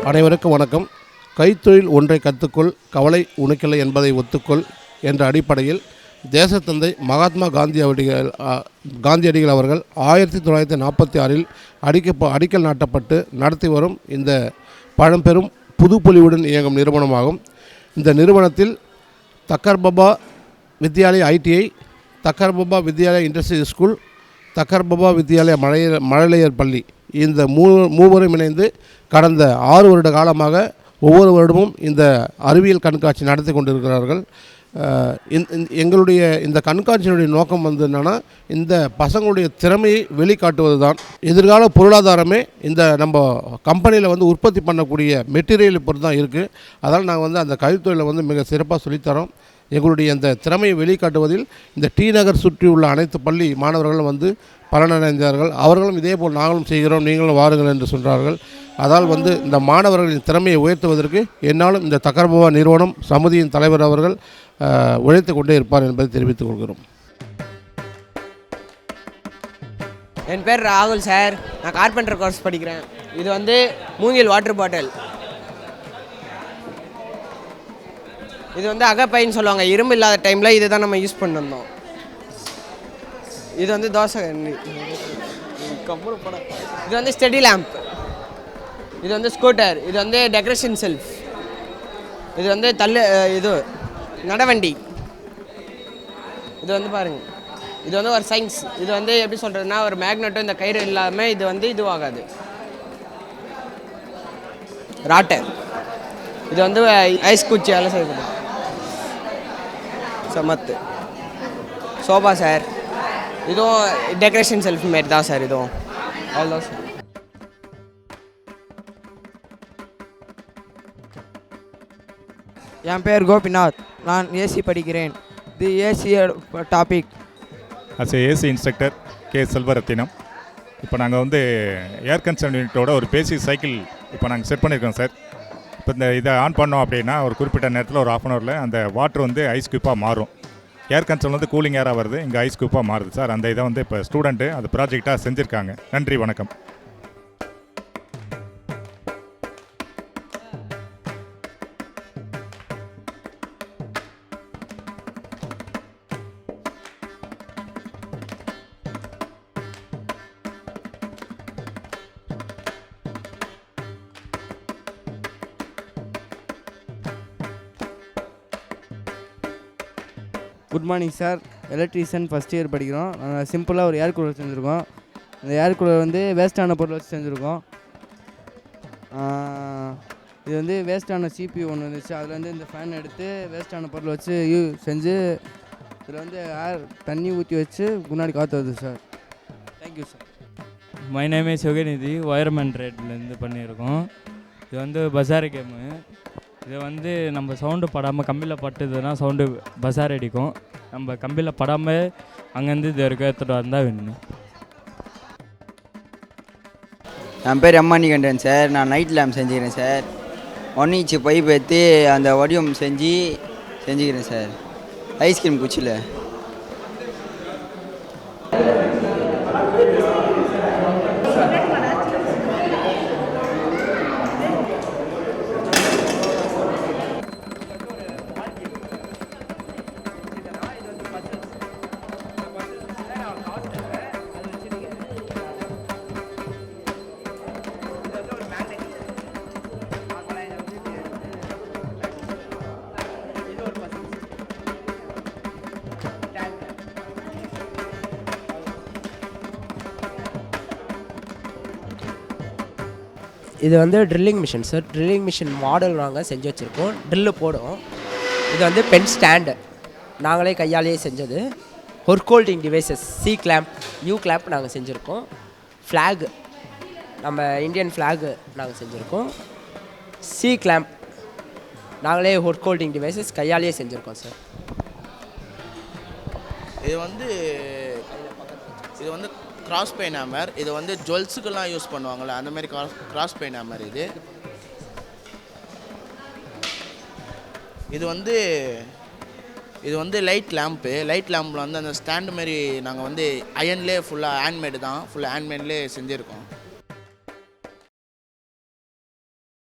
அனைவருக்கும் வணக்கம். கைத்தொழில் ஒன்றை கற்றுக்கொள், கவலை உனக்கில்லை என்பதை ஒத்துக்கொள் என்ற அடிப்படையில் தேசத்தந்தை மகாத்மா காந்தியடிகள் அவர்கள் 1946 அடிக்கல் நாட்டப்பட்டு நடத்தி வரும் இந்த பழம்பெரும் புதுப்பொலிவுடன் இயங்கும் நிறுவனமாகும். இந்த நிறுவனத்தில் தக்கர்பாபா Vidyalaya ITI, தக்கர்பாபா Vidyalaya industrial school, தக்கர்பாபா Vidyalaya மழலையர் பள்ளி இந்த மூவரும் இணைந்து கடந்த 6 வருட காலமாக ஒவ்வொரு வருடமும் இந்த அறிவியல் கண்காட்சி நடத்தி கொண்டிருக்கிறார்கள். எங்களுடைய இந்த கண்காட்சியினுடைய நோக்கம் என்னென்னா, இந்த பசங்களுடைய திறமையை வெளிக்காட்டுவது தான். எதிர்கால பொருளாதாரமே இந்த நம்ம கம்பெனியில் உற்பத்தி பண்ணக்கூடிய மெட்டீரியலை பொறுத்து தான் இருக்குது. அதனால் நாங்கள் அந்த கைத்தொழிலை மிக சிறப்பாக சொல்லித்தரோம். எங்களுடைய இந்த திறமையை வெளிக்காட்டுவதில் இந்த டி நகர் சுற்றியுள்ள அனைத்து பள்ளி மாணவர்களும் பலனடைந்தார்கள். அவர்களும் இதே போல் நாங்களும் செய்கிறோம், நீங்களும் வாருங்கள் என்று சொல்கிறார்கள். அதால் இந்த மாணவர்களின் திறமையை உயர்த்துவதற்கு என்னாலும் இந்த தக்கர்பாபா நிறுவனம் சமுதியின் தலைவர் அவர்கள் உழைத்து கொண்டே இருப்பார் என்பதை தெரிவித்துக் கொள்கிறோம். என் பேர் ராகுல் சார். நான் கார்பெண்டர் கோர்ஸ் படிக்கிறேன். இது மூங்கில் வாட்டர் பாட்டில். இது அகப்பைன்னு சொல்லுவாங்க. இரும்பு இல்லாத டைமில் இது தான் நம்ம யூஸ் பண்ணிருந்தோம். இது தோசை. இது ஸ்டடி லேம்ப். இது ஸ்கூட்டர். இது டெக்கரேஷன் செல்ஃப். இது இது நடவண்டி. இது பாருங்க. இது ஒரு சயின்ஸ். இது எப்படி சொல்கிறதுனா, ஒரு மேக்னெட்டும் இந்த கயிறு இல்லாமல் இது இதுவாகாது. ராட்டர். இது ஐஸ் குச்சியால் செய்யப்படும். சமத்து சோபா சார். இதுவும் டெக்கரேஷன் செல்ஃப் மாரி தான் சார். இதுவும் அவ்வளோதான் சார். என் பேர் கோபிநாத். நான் ஏசி படிக்கிறேன். இது AC topic. As AC instructor K Selvarathinam. இப்போ நாங்கள் ஏர் கன்சர்ன் யூனிட்டோட ஒரு பேசிக் சைக்கிள் இப்போ நாங்கள் செட் பண்ணியிருக்கோம் சார். இப்போ இதை ஆன் பண்ணோம் அப்படின்னா ஒரு குறிப்பிட்ட நேரத்தில் ஒரு 1/2 hourல அந்த வாட்டர் ஐஸ் க்யூப்பாக மாறும். ஏர் கன்சர்ன் கூலிங் ஏராக வருது, இங்கே ஐஸ் க்யூப்பாக மாறுது சார். அந்த இதை இப்போ ஸ்டூடெண்ட்டு அது ப்ராஜெக்டாக செஞ்சுருக்காங்க. நன்றி, வணக்கம். Good morning sir. Electrician first year படிக்கிறோம். நாங்கள் சிம்பிளாக ஒரு ஏர் கூலர் செஞ்சுருக்கோம். அந்த ஏர் கூலர் வேஸ்ட்டான பொருள் வச்சு செஞ்சுருக்கோம். இது வேஸ்ட்டான CPU ஒன்று இருந்துச்சு. அதில் இந்த ஃபேன் எடுத்து வேஸ்ட்டான பொருள் வச்சு செஞ்சு இதில் ஏர் தண்ணி ஊற்றி வச்சு முன்னாடி காற்று வருது sir. Thank you sir. My name is Yoganidhi. Wireman ரேட்லேருந்து பண்ணியிருக்கோம். இது பஜார் கேமு. இது நம்ம சவுண்டு படாமல் கம்பியில் பட்டுதுன்னா சவுண்டு பசார் அடிக்கும். நம்ம கம்பியில் படாமல் அங்கேருந்து இது வரைக்கும் எடுத்துகிட்டு வந்தால் வேணும். என் பேர் எம்மானிகண்டன் சார். நான் நைட் லேம்ப் செஞ்சுக்கிறேன் சார். 1 inch பைப் எடுத்து அந்த வடிவம் செஞ்சுக்கிறேன் சார். ஐஸ்கிரீம் குச்சியில். இது drilling machine sir. Drilling machine model நாங்கள் செஞ்சு வச்சுருக்கோம். ட்ரில்லு போடும். இது பென் ஸ்டாண்டு நாங்களே கையாலேயே செஞ்சது. Work holding devices C clamp, U clamp நாங்கள் செஞ்சுருக்கோம். ஃப்ளாகு நம்ம இந்தியன் ஃப்ளாகு நாங்கள் செஞ்சுருக்கோம். C கிளாம்ப் நாங்களே ஒர்க் ஹோல்டிங் டிவைசஸ் கையாலேயே செஞ்சுருக்கோம் சார். இது கிராஸ் பெயின் ஹேமர். இது ஜுவல்ஸுக்கெல்லாம் யூஸ் பண்ணுவாங்கள்ல, அந்த மாதிரி கிராஸ் பெயின் ஹேமர். இது லைட் லேம்ப்பு. லைட் லேம்பில் அந்த ஸ்டாண்டு மாதிரி நாங்கள் அயன்லேயே ஃபுல்லாக ஹேண்ட்மேடு தான். ஃபுல்லாக ஹேண்ட்மேட்லேயே செஞ்சுருக்கோம்.